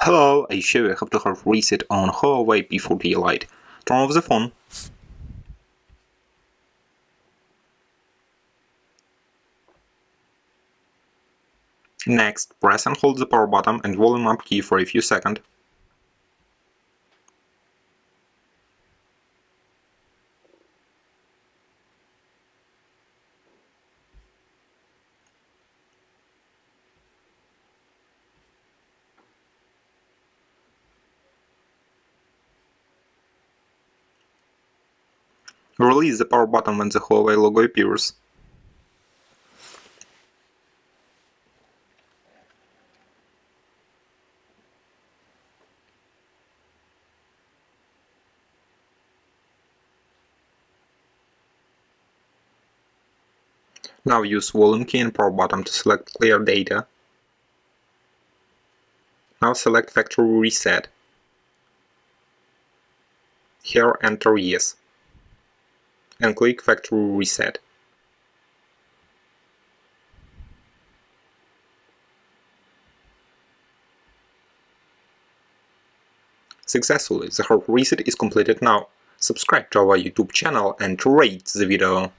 Hello, I show you how to hard reset on Huawei P40 Lite. Turn off the phone. Next, press and hold the power button and volume up key for a few seconds. Release the power button when the Huawei logo appears. Now use volume key and power button to select clear data. Now select factory reset. Here enter yes. And click factory reset. Successfully, the hard reset is completed now. Subscribe to our YouTube channel and rate the video.